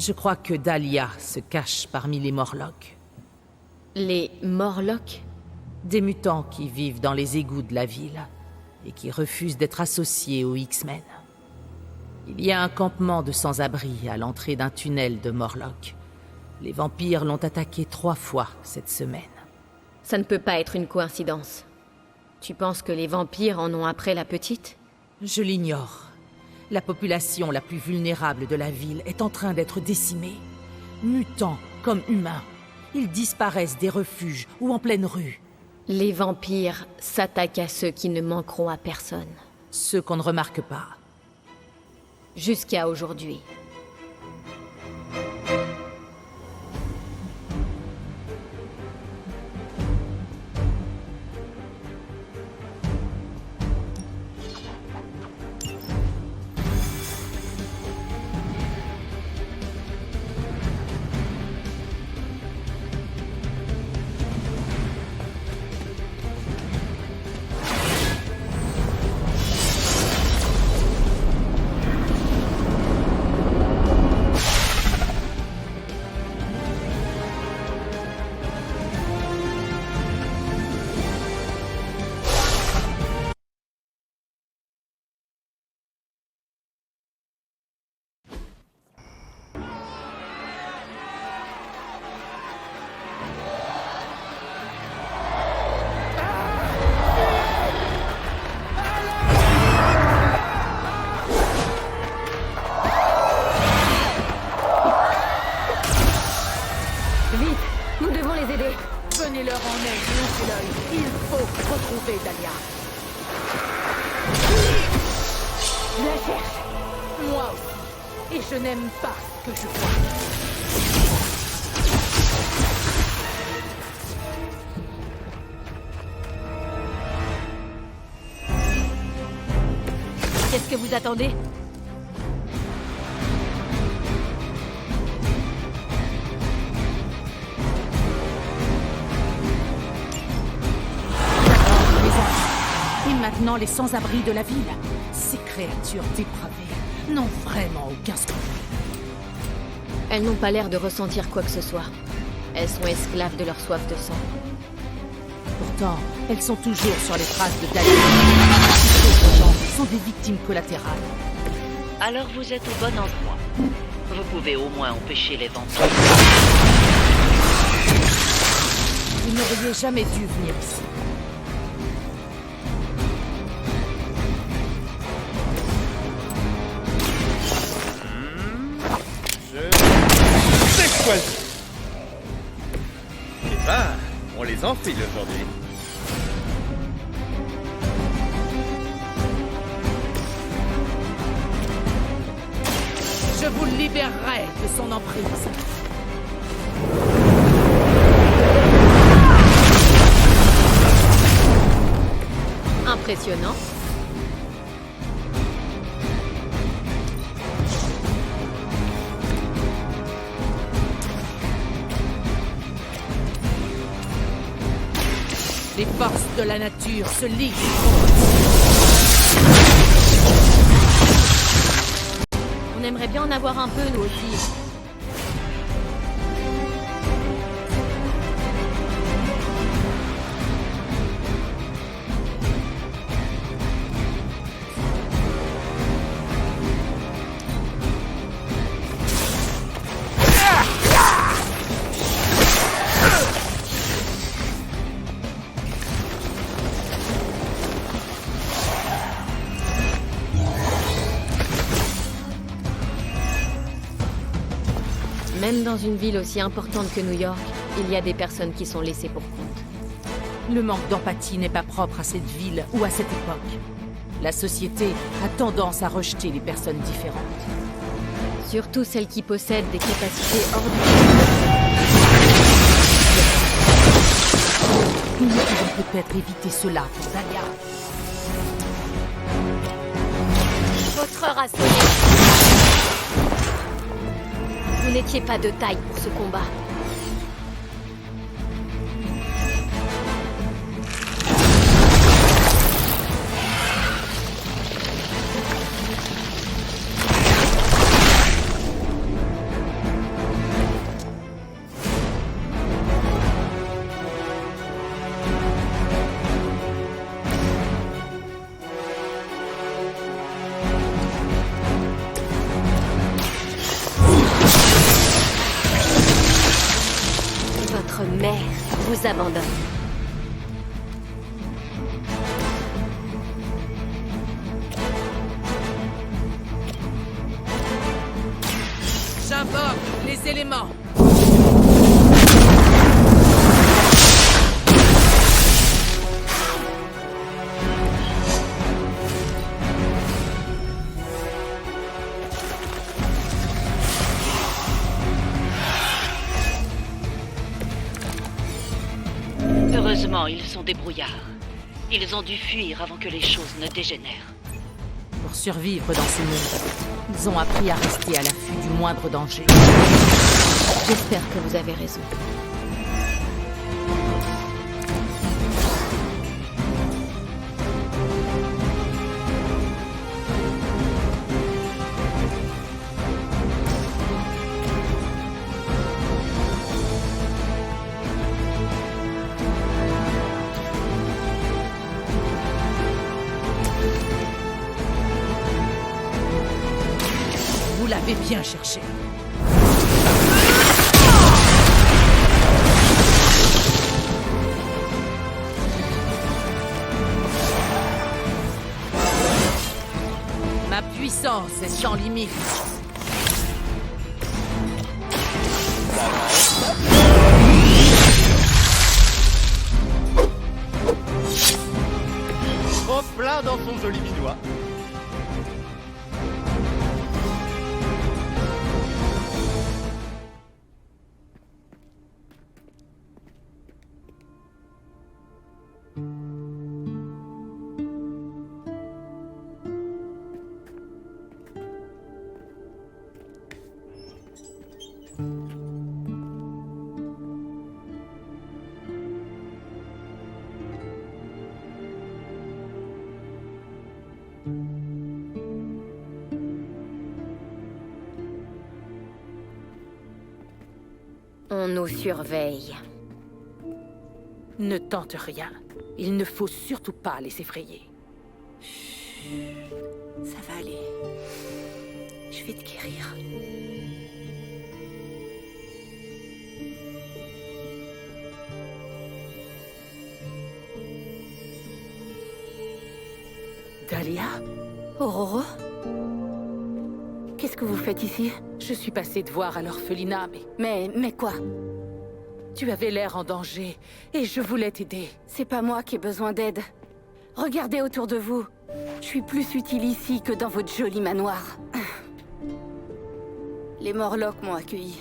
Je crois que Dahlia se cache parmi les Morlocks. Les Morlocks? Des mutants qui vivent dans les égouts de la ville et qui refusent d'être associés aux X-Men. Il y a un campement de sans-abri à l'entrée d'un tunnel de Morlock. Les vampires l'ont attaqué 3 fois cette semaine. Ça ne peut pas être une coïncidence. Tu penses que les vampires en ont après la petite? Je l'ignore. La population la plus vulnérable de la ville est en train d'être décimée. Mutants comme humains, ils disparaissent des refuges ou en pleine rue. Les vampires s'attaquent à ceux qui ne manqueront à personne. Ceux qu'on ne remarque pas. Jusqu'à aujourd'hui. Venez-leur en aide, ouvrez l'œil. Il faut retrouver Dahlia. Je la cherche. Moi aussi. Et je n'aime pas ce que je vois. Qu'est-ce que vous attendez? Et maintenant, les sans-abri de la ville. Ces créatures dépravées n'ont vraiment aucun scrupule. Elles n'ont pas l'air de ressentir quoi que ce soit. Elles sont esclaves de leur soif de sang. Pourtant, elles sont toujours sur les traces de Dahlia. Ces gens sont des victimes collatérales. Alors vous êtes au bon endroit. Vous pouvez au moins empêcher les vampires. Vous n'auriez jamais dû venir ici. C'est choisi. Eh ben, on les enfile aujourd'hui. Je vous libérerai de son emprise. Impressionnant. Les forces de la nature se liguent. On aimerait bien en avoir un peu, nous aussi. Même dans une ville aussi importante que New York, il y a des personnes qui sont laissées pour compte. Le manque d'empathie n'est pas propre à cette ville ou à cette époque. La société a tendance à rejeter les personnes différentes. Surtout celles qui possèdent des capacités hors du commun. Nous pouvons peut-être éviter cela pour Dahlia. Votre heure a sonné. Vous n'étiez pas de taille pour ce combat. vous abandonne. J'invoque les éléments. Heureusement, ils sont débrouillards. Ils ont dû fuir avant que les choses ne dégénèrent. Pour survivre dans ce monde, ils ont appris à rester à l'affût du moindre danger. J'espère que vous avez raison. Vous l'avez bien cherché. Ma puissance est sans limite. Trop plein dans son joli minois. On nous surveille. Ne tente rien. Il ne faut surtout pas les effrayer. Ça va aller. Je vais te guérir. Dahlia, Aurora? Qu'est-ce que vous faites ici? je suis passée te voir à l'orphelinat, mais Mais quoi? tu avais l'air en danger et je voulais t'aider. C'est pas moi qui ai besoin d'aide. Regardez autour de vous. Je suis plus utile ici que dans votre joli manoir. Les Morlocks m'ont accueilli.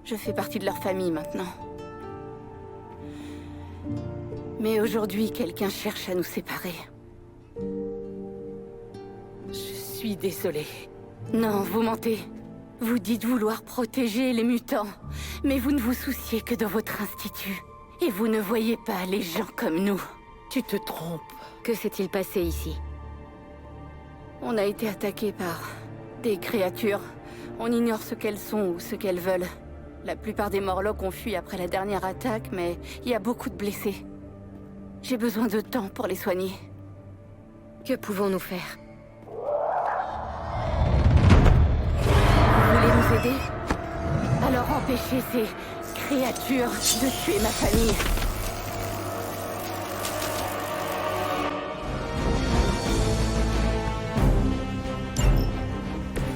Je fais partie de leur famille maintenant. Mais aujourd'hui, quelqu'un cherche à nous séparer. Je suis désolée. Non, vous mentez. Vous dites vouloir protéger les mutants, mais vous ne vous souciez que de votre institut. Et vous ne voyez pas les gens comme nous. Tu te trompes. Que s'est-il passé ici? On a été attaqué par des créatures. On ignore ce qu'elles sont ou ce qu'elles veulent. La plupart des Morlocks ont fui après la dernière attaque, mais il y a beaucoup de blessés. J'ai besoin de temps pour les soigner. Que pouvons-nous faire? Vous voulez nous aider? Alors empêchez ces créatures de tuer ma famille.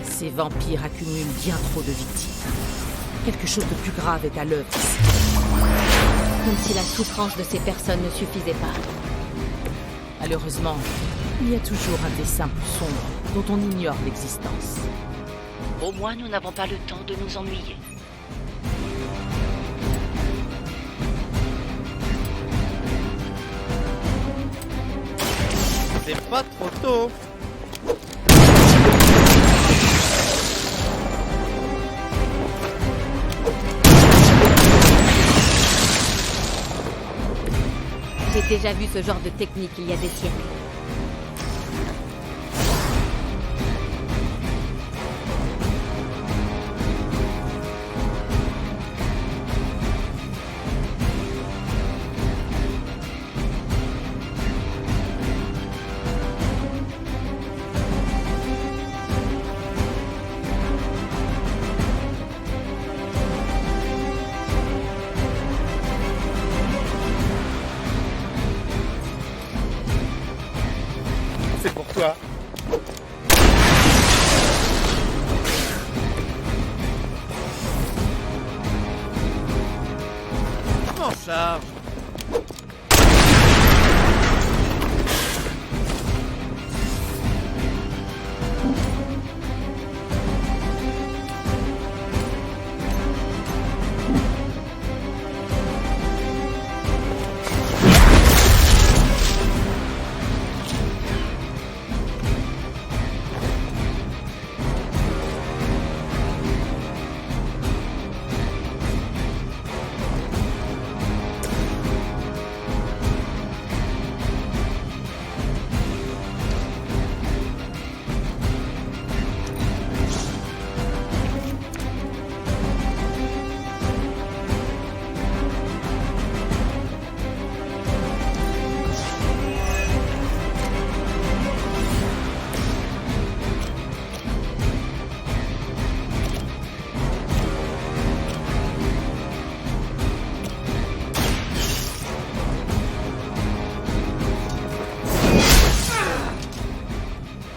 Ces vampires accumulent bien trop de victimes. Quelque chose de plus grave est à l'œuvre ici. Comme si la souffrance de ces personnes ne suffisait pas. Malheureusement, il y a toujours un dessein plus sombre dont on ignore l'existence. Au moins, nous n'avons pas le temps de nous ennuyer. C'est pas trop tôt. J'ai déjà vu ce genre de technique il y a des siècles.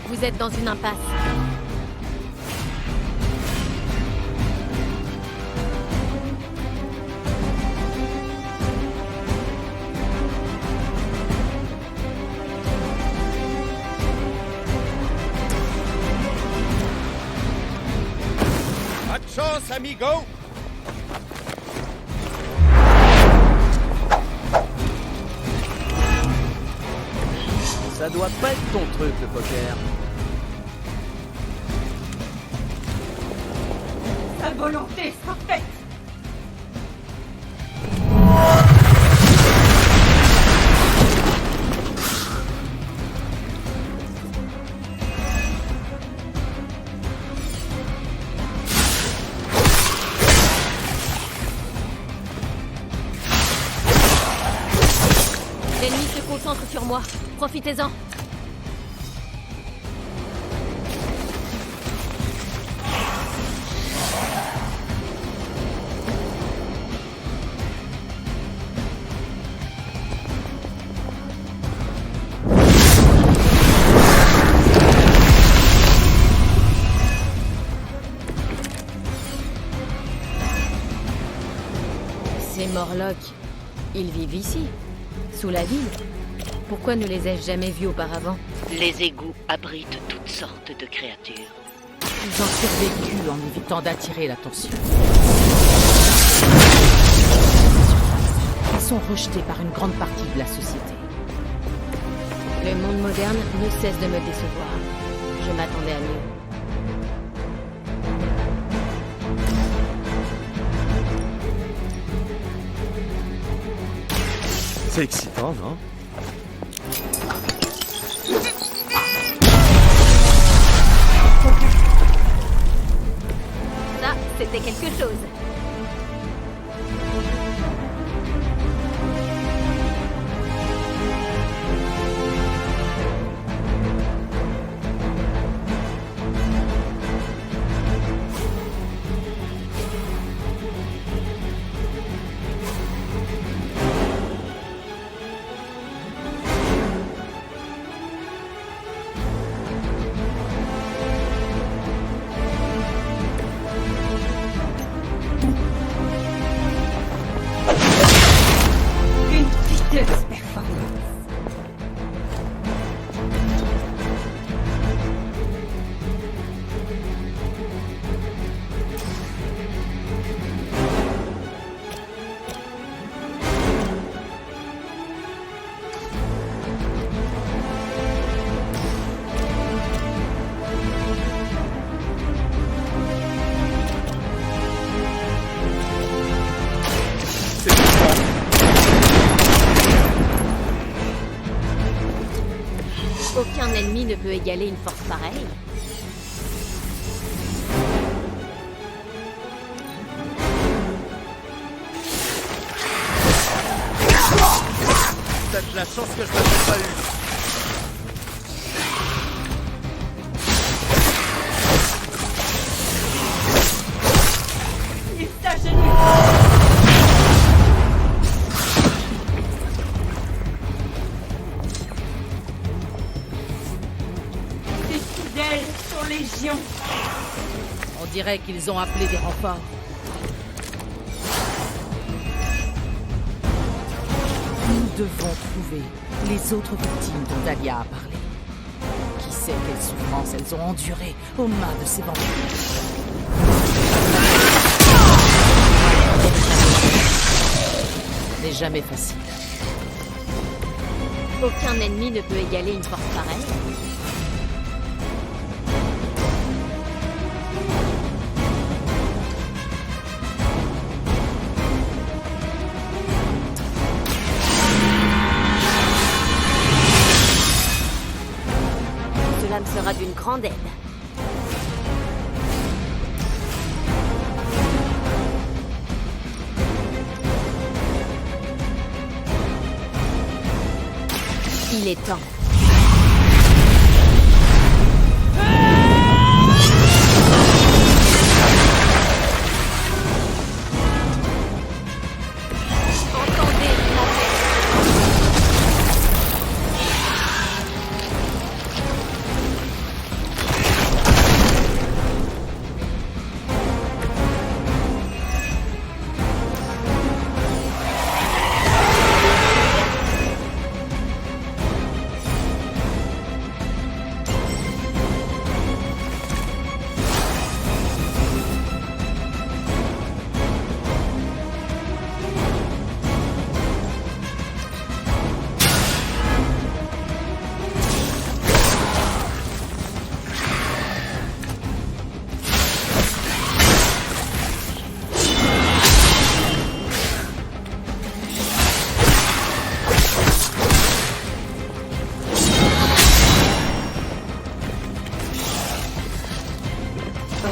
Vous êtes dans une impasse. Pas de chance, amigo! Ça doit pas être ton truc, le poker. Ta volonté sera faite. L'ennemi se concentre sur moi. Profitez-en. Ces Morlocks, ils vivent ici, sous la ville. Pourquoi ne les ai-je jamais vus auparavant? Les égouts abritent toutes sortes de créatures. Ils ont survécu en évitant d'attirer l'attention. Ils sont rejetés par une grande partie de la société. Le monde moderne ne cesse de me décevoir. Je m'attendais à mieux. C'est excitant, non? Ça, c'était quelque chose. Aucun ennemi ne peut égaler une force pareille. Peut-être la chance que je n'avais pas eue. On dirait qu'ils ont appelé des renforts. devons trouver les autres victimes dont Dahlia a parlé. Qui sait quelles souffrances elles ont endurées aux mains de ces vampires. Ce n'est jamais facile. Aucun ennemi ne peut égaler une force pareille. Cela me sera d'une grande aide. Il est temps. Entendez,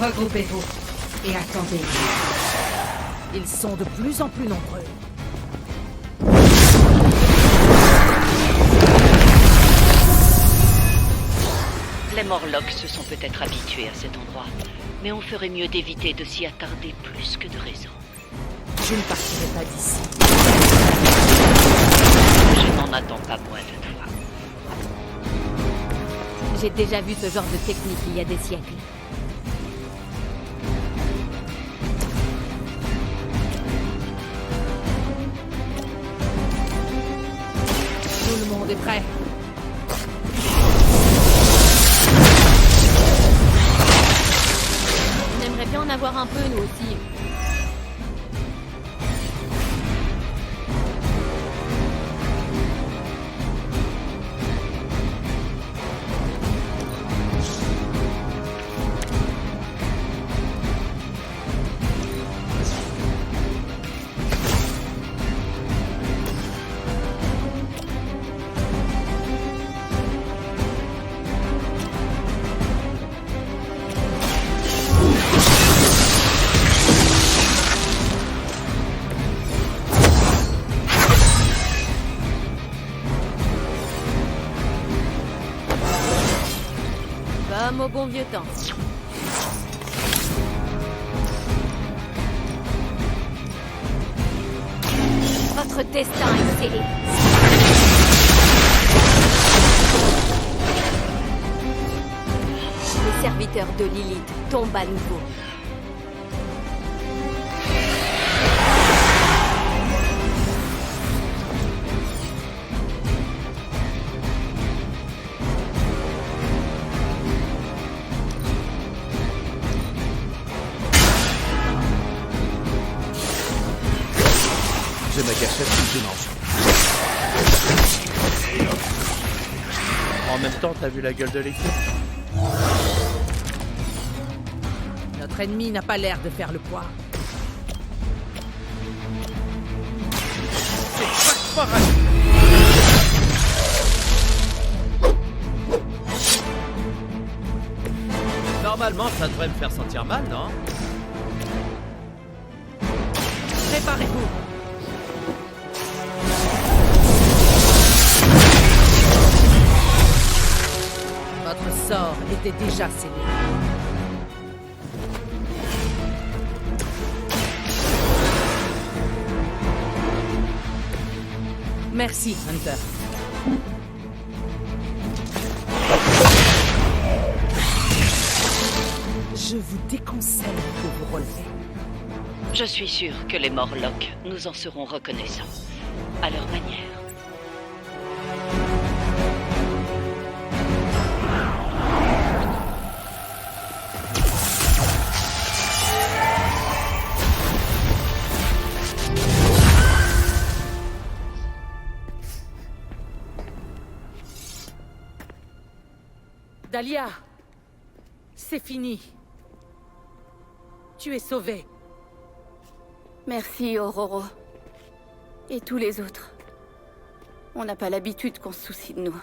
Regroupez-vous et attendez. Ils sont de plus en plus nombreux. Les Morlocks se sont peut-être habitués à cet endroit, mais on ferait mieux d'éviter de s'y attarder plus que de raison. Je ne partirai pas d'ici. Je n'en attends pas moins de toi. j'ai déjà vu ce genre de technique il y a des siècles. Tout le monde est prêt. On aimerait bien en avoir un peu, nous aussi. Comme au bon vieux temps. Votre destin est scellé. Les serviteurs de Lilith tombent à nouveau. J'ai ma cachette sous le dimanche. En même temps, t'as vu la gueule de l'équipe? Notre ennemi n'a pas l'air de faire le poids. C'est pas pareil. Normalement, ça devrait me faire sentir mal, non? Préparez-vous. Votre sort était déjà scellé. Merci, Hunter. Je vous déconseille de vous relever. Je suis sûre que les Morlocks nous en seront reconnaissants, à leur manière. Dahlia! C'est fini. Tu es sauvée. Merci, Ororo. Et tous les autres. On n'a pas l'habitude qu'on se soucie de nous.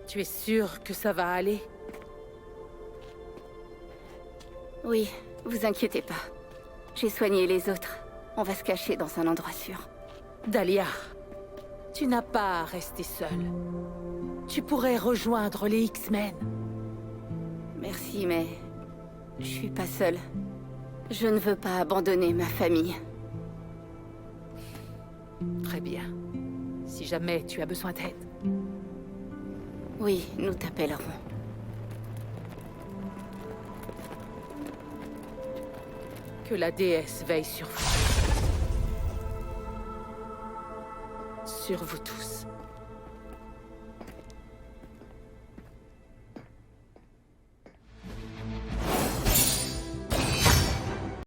Tu es sûre que ça va aller? Oui, vous inquiétez pas. J'ai soigné les autres. On va se cacher dans un endroit sûr. Dahlia, tu n'as pas à rester seule. Tu pourrais rejoindre les X-Men. Merci, mais... je suis pas seule. Je ne veux pas abandonner ma famille. Très bien. Si jamais tu as besoin d'aide. Oui, nous t'appellerons. Que la déesse veille sur vous. Sur vous tous.